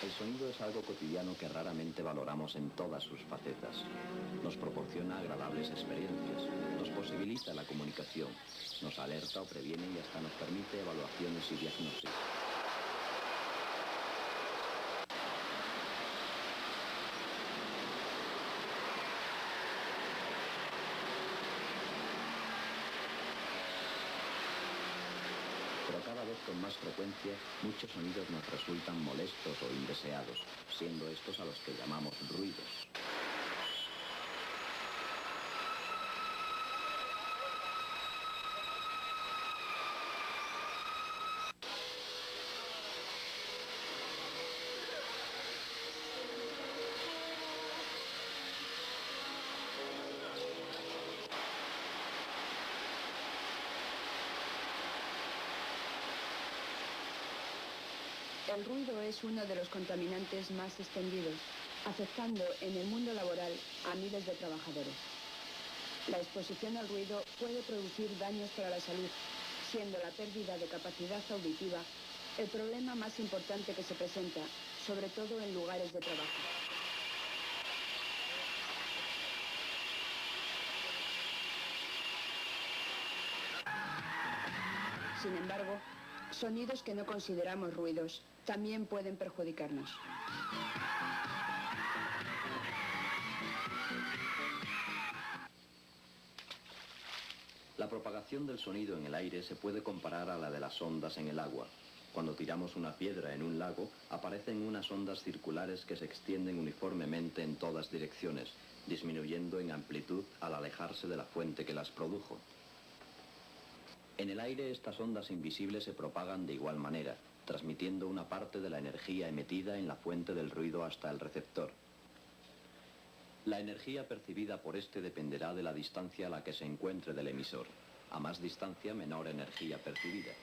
El sonido es algo cotidiano que raramente valoramos en todas sus facetas. Nos proporciona agradables experiencias, nos posibilita la comunicación, nos alerta o previene y hasta nos permite evaluaciones y diagnosis. Pero cada vez con más frecuencia, muchos sonidos nos resultan molestos o indeseados, siendo estos a los que llamamos ruidos. El ruido es uno de los contaminantes más extendidos, afectando en el mundo laboral a miles de trabajadores. La exposición al ruido puede producir daños para la salud, siendo la pérdida de capacidad auditiva el problema más importante que se presenta, sobre todo en lugares de trabajo. Sin embargo, sonidos que no consideramos ruidos también pueden perjudicarnos. La propagación del sonido en el aire se puede comparar a la de las ondas en el agua. Cuando tiramos una piedra en un lago, aparecen unas ondas circulares que se extienden uniformemente en todas direcciones, disminuyendo en amplitud al alejarse de la fuente que las produjo. En el aire estas ondas invisibles se propagan de igual manera, transmitiendo una parte de la energía emitida en la fuente del ruido hasta el receptor. La energía percibida por este dependerá de la distancia a la que se encuentre del emisor. A más distancia, menor energía percibida.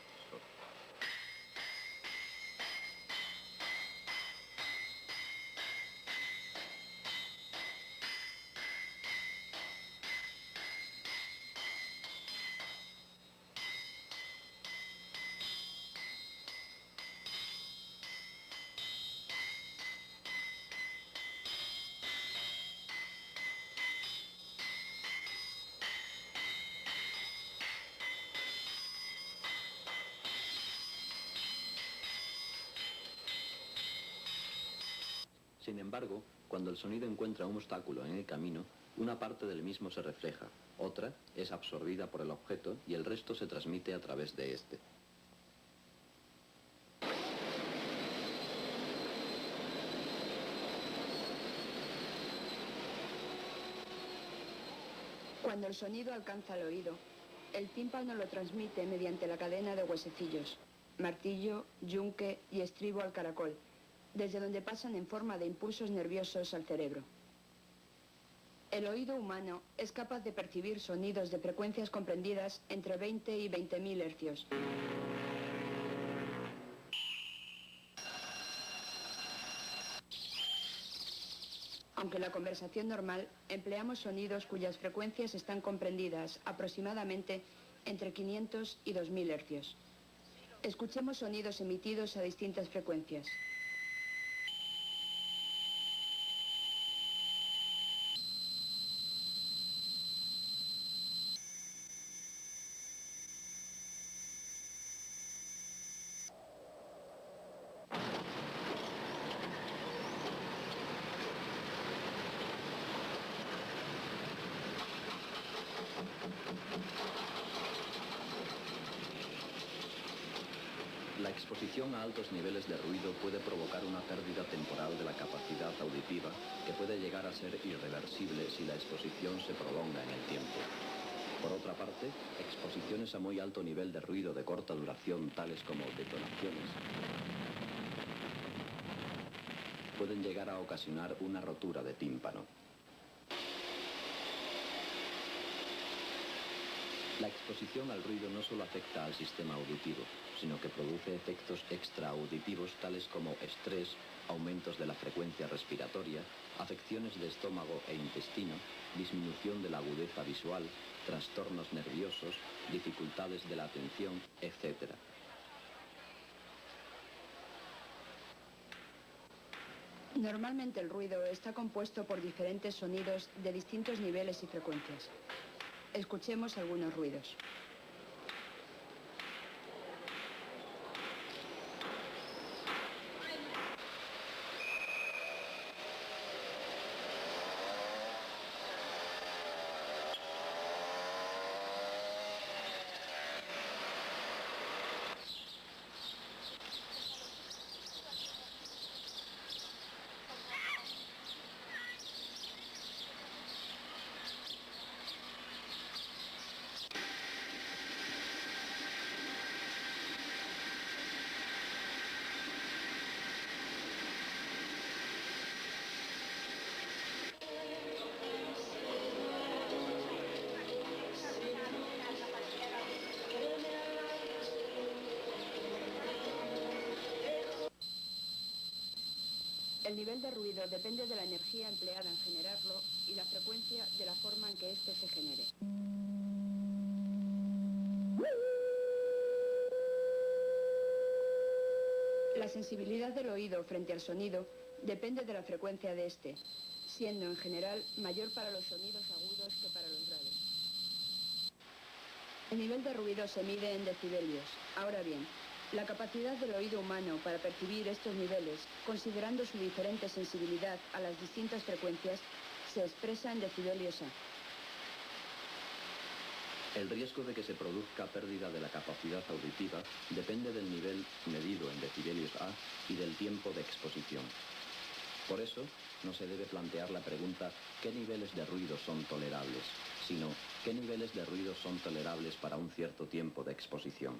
Sin embargo, cuando el sonido encuentra un obstáculo en el camino, una parte del mismo se refleja, otra es absorbida por el objeto y el resto se transmite a través de este. Cuando el sonido alcanza el oído, el tímpano lo transmite mediante la cadena de huesecillos, martillo, yunque y estribo al caracol, desde donde pasan en forma de impulsos nerviosos al cerebro. El oído humano es capaz de percibir sonidos de frecuencias comprendidas entre 20 y 20.000 hercios. Aunque en la conversación normal empleamos sonidos cuyas frecuencias están comprendidas aproximadamente entre 500 y 2.000 hercios. Escuchemos sonidos emitidos a distintas frecuencias. La exposición a altos niveles de ruido puede provocar una pérdida temporal de la capacidad auditiva que puede llegar a ser irreversible si la exposición se prolonga en el tiempo. Por otra parte, exposiciones a muy alto nivel de ruido de corta duración, tales como detonaciones, pueden llegar a ocasionar una rotura de tímpano. La exposición al ruido no solo afecta al sistema auditivo, sino que produce efectos extraauditivos tales como estrés, aumentos de la frecuencia respiratoria, afecciones de estómago e intestino, disminución de la agudeza visual, trastornos nerviosos, dificultades de la atención, etc. Normalmente el ruido está compuesto por diferentes sonidos de distintos niveles y frecuencias. Escuchemos algunos ruidos. El nivel de ruido depende de la energía empleada en generarlo y la frecuencia de la forma en que éste se genere. La sensibilidad del oído frente al sonido depende de la frecuencia de éste, siendo en general mayor para los sonidos agudos que para los graves. El nivel de ruido se mide en decibelios. Ahora bien, la capacidad del oído humano para percibir estos niveles, considerando su diferente sensibilidad a las distintas frecuencias, se expresa en decibelios A. El riesgo de que se produzca pérdida de la capacidad auditiva depende del nivel medido en decibelios A y del tiempo de exposición. Por eso, no se debe plantear la pregunta ¿qué niveles de ruido son tolerables?, sino ¿qué niveles de ruido son tolerables para un cierto tiempo de exposición?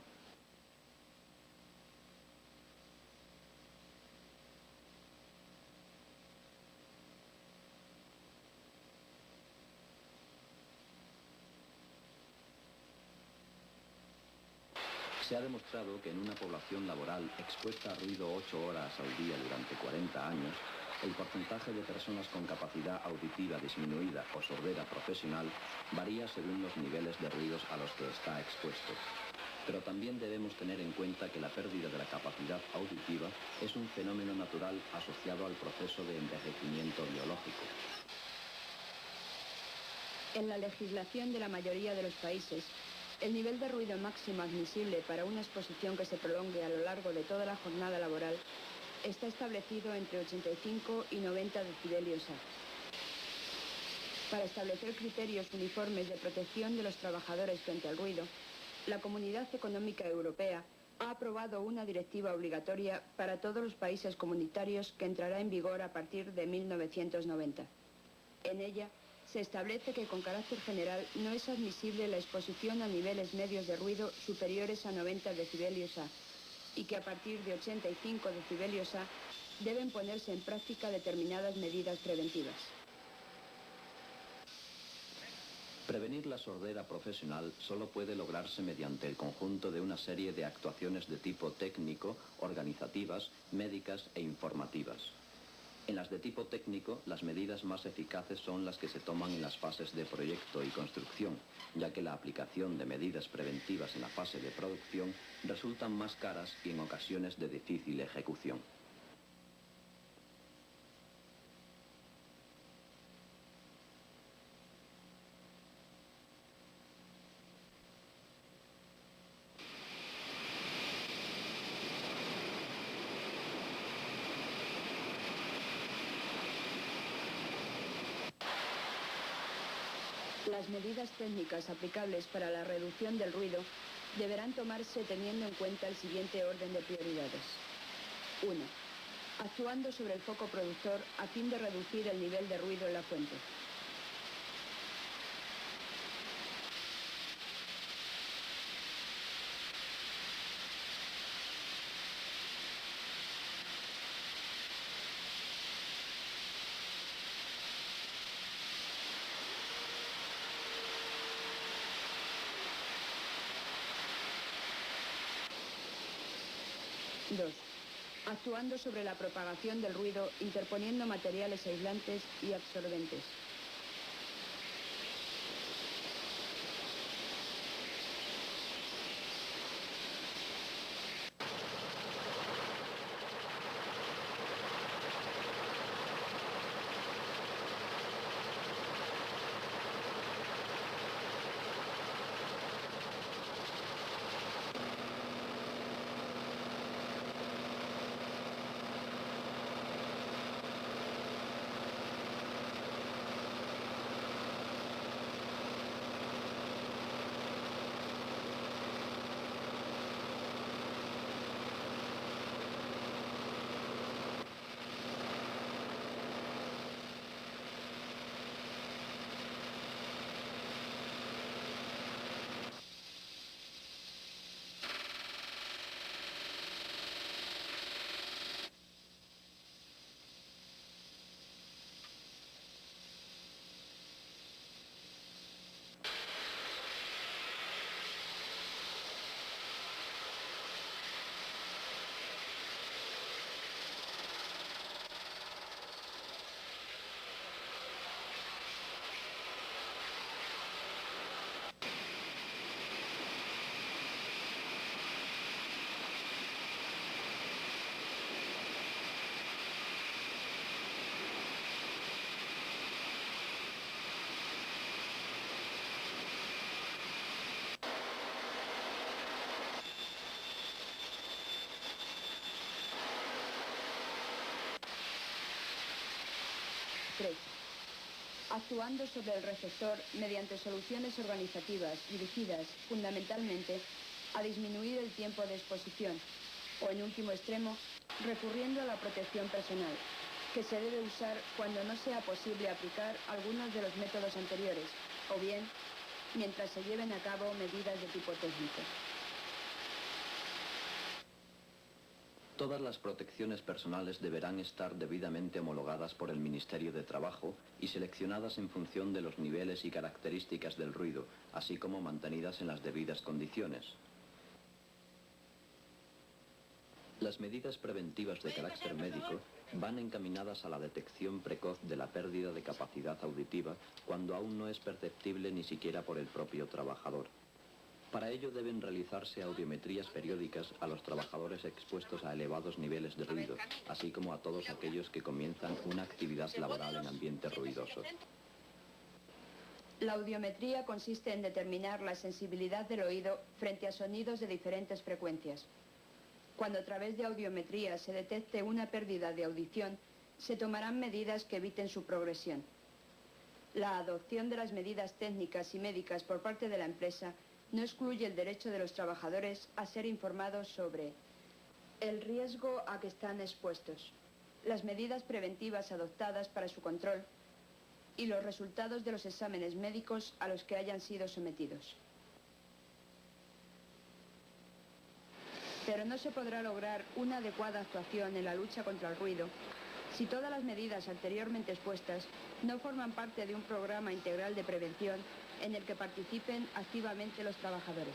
Se ha demostrado que en una población laboral expuesta a ruido 8 horas al día durante 40 años, el porcentaje de personas con capacidad auditiva disminuida o sordera profesional varía según los niveles de ruidos a los que está expuesto. Pero también debemos tener en cuenta que la pérdida de la capacidad auditiva es un fenómeno natural asociado al proceso de envejecimiento biológico. En la legislación de la mayoría de los países, el nivel de ruido máximo admisible para una exposición que se prolongue a lo largo de toda la jornada laboral está establecido entre 85 y 90 decibelios A. Para establecer criterios uniformes de protección de los trabajadores frente al ruido, la Comunidad Económica Europea ha aprobado una directiva obligatoria para todos los países comunitarios que entrará en vigor a partir de 1990. En ella, se establece que con carácter general no es admisible la exposición a niveles medios de ruido superiores a 90 decibelios A y que a partir de 85 decibelios A deben ponerse en práctica determinadas medidas preventivas. Prevenir la sordera profesional solo puede lograrse mediante el conjunto de una serie de actuaciones de tipo técnico, organizativas, médicas e informativas. En las de tipo técnico, las medidas más eficaces son las que se toman en las fases de proyecto y construcción, ya que la aplicación de medidas preventivas en la fase de producción resultan más caras y en ocasiones de difícil ejecución. Las medidas técnicas aplicables para la reducción del ruido deberán tomarse teniendo en cuenta el siguiente orden de prioridades. 1. Actuando sobre el foco productor a fin de reducir el nivel de ruido en la fuente. 2. 2. Actuando sobre la propagación del ruido, interponiendo materiales aislantes y absorbentes. 3. Actuando sobre el receptor mediante soluciones organizativas dirigidas, fundamentalmente, a disminuir el tiempo de exposición, o en último extremo, recurriendo a la protección personal, que se debe usar cuando no sea posible aplicar algunos de los métodos anteriores, o bien, mientras se lleven a cabo medidas de tipo técnico. Todas las protecciones personales deberán estar debidamente homologadas por el Ministerio de Trabajo y seleccionadas en función de los niveles y características del ruido, así como mantenidas en las debidas condiciones. Las medidas preventivas de carácter médico van encaminadas a la detección precoz de la pérdida de capacidad auditiva cuando aún no es perceptible ni siquiera por el propio trabajador. Para ello deben realizarse audiometrías periódicas a los trabajadores expuestos a elevados niveles de ruido, así como a todos aquellos que comienzan una actividad laboral en ambientes ruidosos. La audiometría consiste en determinar la sensibilidad del oído frente a sonidos de diferentes frecuencias. Cuando a través de audiometría se detecte una pérdida de audición, se tomarán medidas que eviten su progresión. La adopción de las medidas técnicas y médicas por parte de la empresa no excluye el derecho de los trabajadores a ser informados sobre el riesgo a que están expuestos, las medidas preventivas adoptadas para su control y los resultados de los exámenes médicos a los que hayan sido sometidos. Pero no se podrá lograr una adecuada actuación en la lucha contra el ruido si todas las medidas anteriormente expuestas no forman parte de un programa integral de prevención en el que participen activamente los trabajadores.